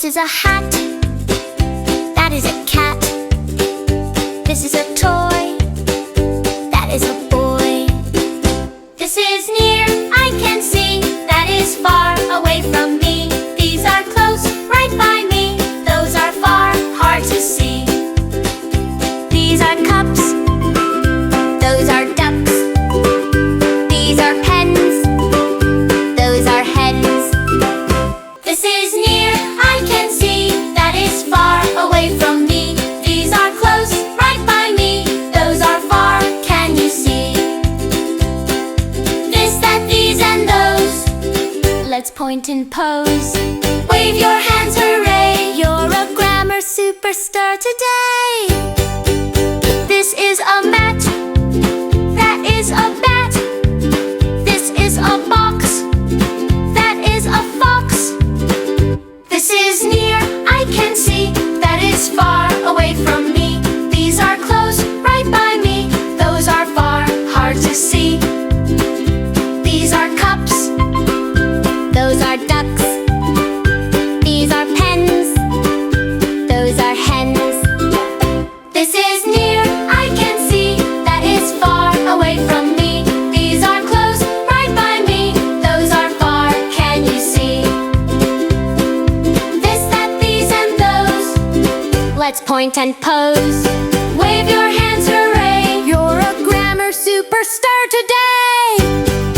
is a hat. That is a cat. This is a toy. That is a boy. This is near, I can see. That is far away from me. These are close, right by me. Those are far, hard to see. These are cups. Those are ducks. These are pens. Those are hens. This is near, I can see. That is far away from me. These are close, right by me. Those are far, can you see? This, that, these, and those. Let's point and pose. Wave your hands, hooray! You're a grammar superstar today. This is a mat. That is a bat. This is a box. That is a fox. This is near, I can see. That is far away from me. These are close, right by me. Those are far, hard to see. These are cups. Those are ducks. These are pens. Those are hens. This is near, I can see. That is far away from me. These are close, right by me. Those are far, can you see? This, that, these, and those. Let's point and pose. Wave your hands, hooray! You're a grammar superstar today.